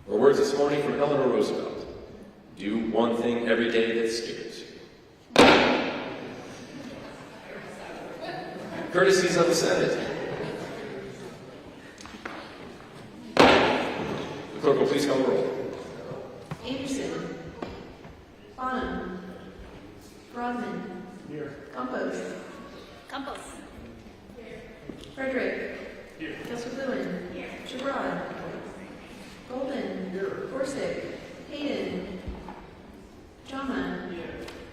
Or words this morning from Eleanor Roosevelt: do one thing every day that scares you. Courtesies of the Senate. The clerk will please call the roll. Anderson. Bonham. Broadman. Here. Campos. Campos. Frederick. Here. Kessler-Lewin. Here. Sherrod. Golden. Here. Forsythe. Hayden. Jama.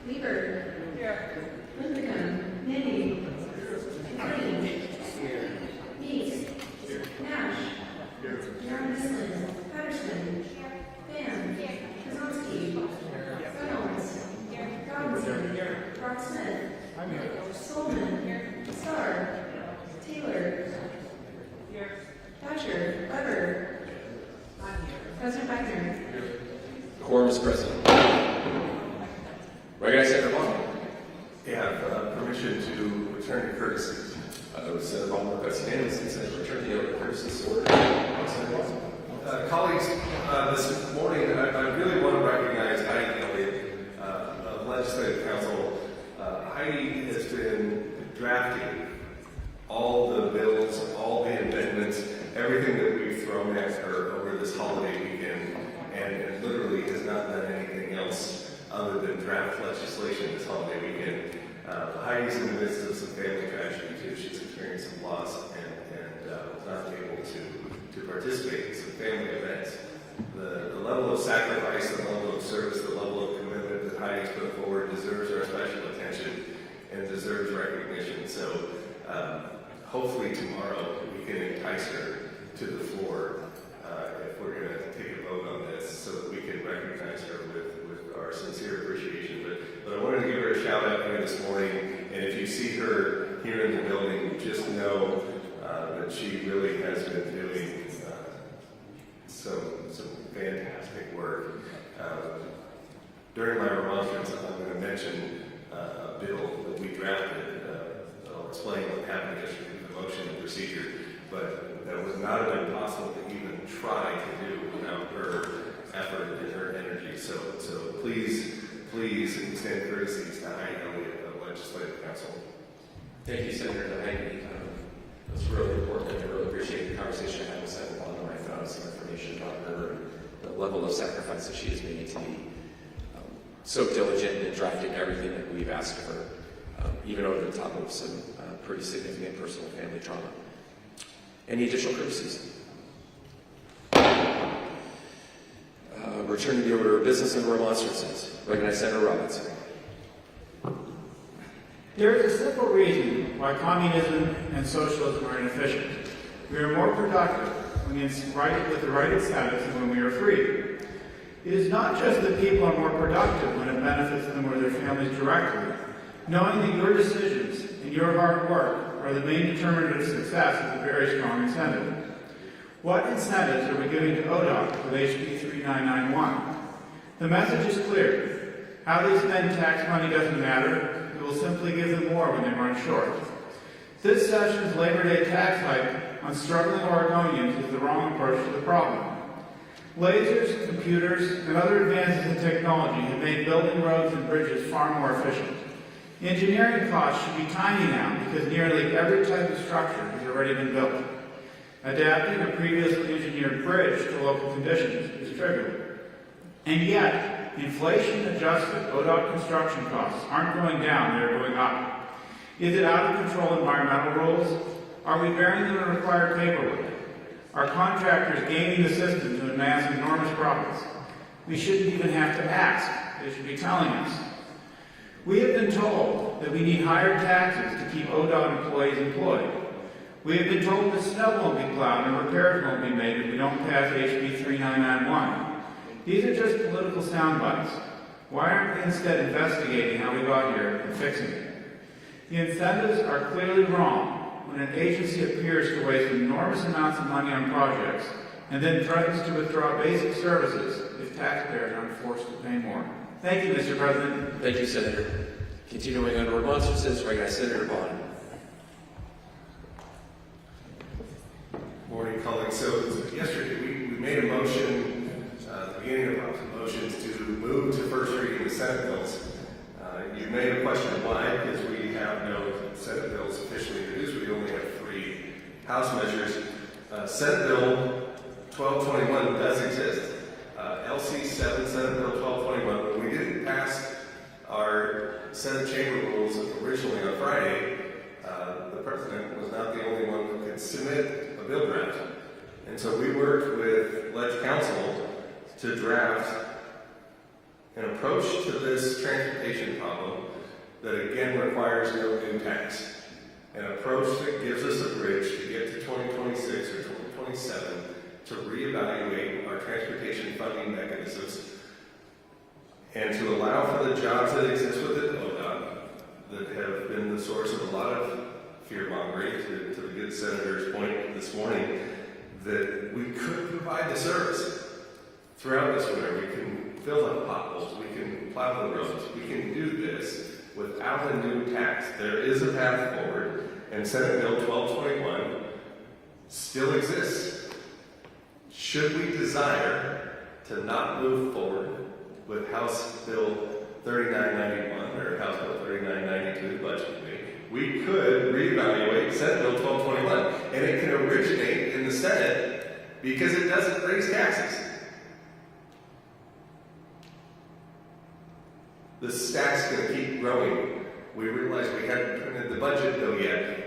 Lieber. Here. Linthicum. Manny. Harding. Meeks. Nash. Aaron Mislin. Patterson. Pham. Kazanski. Reynolds. Robinson. Brock Smith. I'm here. Solomon. Starr. Taylor. Thatcher. Weber. President Wagner. Quorum is present. Recognize Senator Bonham. You have permission to return to courtesies. Senator Bonham requests unanimously to return the other courtesies order. Colleagues, this morning I really want to recognize Heidi Elliott of Legislative Council. Heidi has been drafting all the bills, all the amendments, everything that we've thrown at her over this holiday weekend, and literally has not done anything else other than draft legislation this holiday weekend. Heidi's in the midst of some family tragedy too. She's experienced some loss and was not able to participate in some family events. The level of sacrifice, the level of service, the level of commitment that Heidi's put forward deserves our special attention and deserves recognition. So hopefully tomorrow we can entice her to the floor if we're going to take a vote on this, so that we can recognize her with our sincere appreciation. But I wanted to give her a shout out here this morning, and if you see her here in the building, just know that she really has been doing some fantastic work. During my remonstrance, I'm going to mention a bill that we drafted. I'll explain what happened yesterday with the motion and procedure, but that would not have been possible to even try to do without her effort and her energy. So please extend courtesies to Heidi Elliott of Legislative Council. Thank you, Senator Heidi. It's really important. I really appreciate the conversation I had with Senator Bonham. I found some information about her and the level of sacrifice that she has made to be so diligent in drafting everything that we've asked of her, even over the top of some pretty significant personal family trauma. Any additional courtesies? Returning to the order of business and remonstrances. Recognize Senator Robinson. There is a simple reason why communism and socialism are inefficient. We are more productive when with the right incentives than when we are free. It is not just that people are more productive when it benefits them or their families directly. Knowing that your decisions and your hard work are the main determinant of success is a very strong incentive. What incentives are we giving to ODOT with HB 3991? The message is clear. How they spend tax money doesn't matter. We will simply give them more when they run short. This session's Labor Day tax hike on struggling Oregonians is the wrong approach to the problem. Lasers, computers, and other advances in technology have made building roads and bridges far more efficient. Engineering costs should be tiny now because nearly every type of structure has already been built. Adapting a previously engineered bridge to local conditions is trivial. And yet, inflation-adjusted ODOT construction costs aren't going down, they're going up. Is it out of control environmental rules? Are we bearing the required paperwork? Are contractors gaming the system to amass enormous profits? We shouldn't even have to ask. They should be telling us. We have been told that we need higher taxes to keep ODOT employees employed. We have been told that snow won't be plowed and repairs won't be made if we don't pass HB 3991. These are just political sound bites. Why aren't we instead investigating how we got here and fixing it? The incentives are clearly wrong when an agency appears to waste enormous amounts of money on projects and then threatens to withdraw basic services if taxpayers aren't forced to pay more. Thank you, Mr. President. Thank you, Senator. Continuing on remonstrances, recognize Senator Bonham. Morning, colleagues. So yesterday we made a motion Senate bills. You may have questioned why, because we have no Senate bills officially introduced. We only have 3 House measures. Senate Bill 1221 does exist. LC 7, Senate Bill 1221. When we didn't pass our Senate chamber rules originally on Friday, the president was not the only one who could submit a bill draft. And so we worked with Ledge Council to draft an approach to this transportation problem that again requires no new tax. An approach that gives us a bridge to get to 2026 or 2027 to reevaluate our transportation funding mechanisms and to allow for the jobs that exist within ODOT that have been the source of a lot of fear-mongering, to the good senator's point this morning, that we could provide the service throughout this winter. We can fill up potholes, we can plow the roads, we can do this without a new tax. There is a path forward, and Senate Bill 1221 still exists. Should we desire to not move forward with House Bill 3991 or House Bill 3992, budget committee, we could reevaluate Senate Bill 1221, and it can originate in the Senate because it doesn't raise taxes. The stack's going to keep growing. We realize we haven't printed the budget bill yet.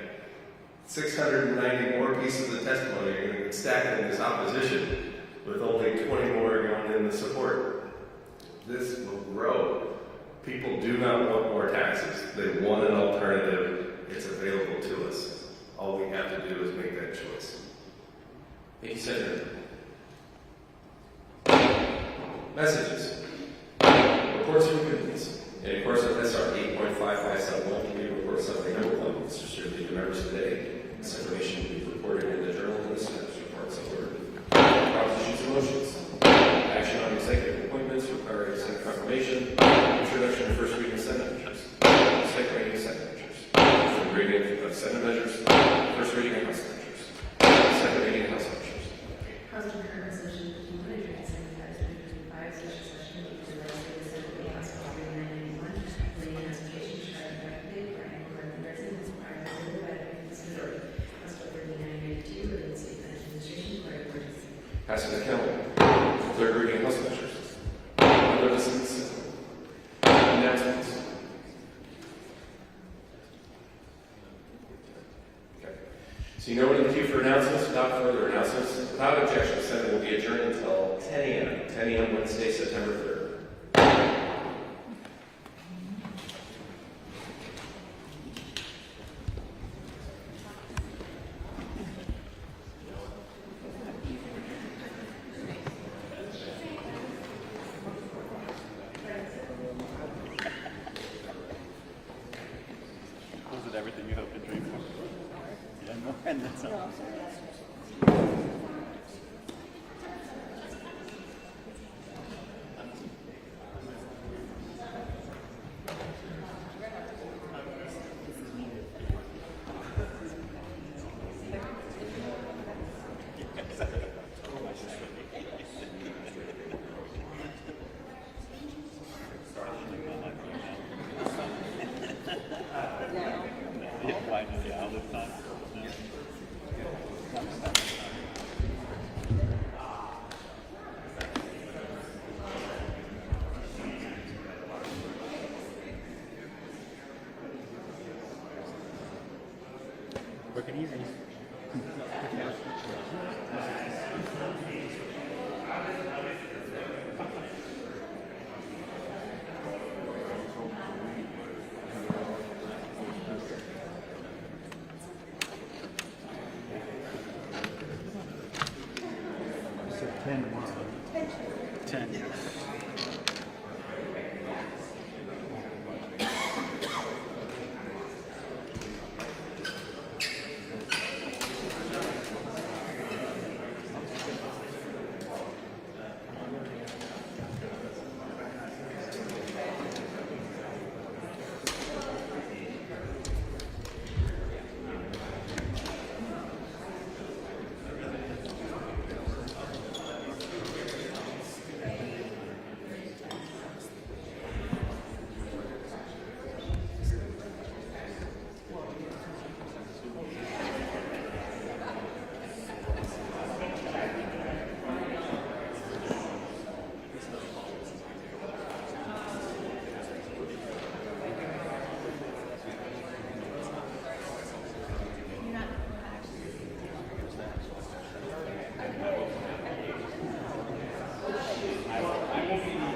690 more pieces of testimony are going to get stacked in this opposition, with only 20 more going in the support. This will grow. People do not want more taxes. They want an alternative. It's available to us. All we have to do is make that choice. Thank you, Senator. Messages. Reports from committees. In accordance with SR 8.5571, committee reports of the number of appointments distributed to members today. This information will be reported in the Journal of the Senate reports of order. Propositions and motions. Action on executive appointments requiring Senate confirmation. Introduction and first reading of Senate measures. Second reading of Senate measures. Third reading of Senate measures. First reading of House measures. Second reading of House measures. House concurrent resolution 51 adjourned Senate House 55 special session to legislate the Senate of the House Bill 3991, relating notification to try to effective for any American residents prior to the by the people's majority. House Bill 3992 relating to state financial administration for emergency. Passing the calendar. Third reading of House measures. Under the Senate. Announcements. Okay. So you know we're in the queue for announcements. Without further announcements, without objection, the Senate will be adjourned until 10 a.m. 10 a.m. Wednesday, September 3rd. Was it everything you hoped and dreamed for? Yeah, more and then some. Why did you all the time? Work it easy.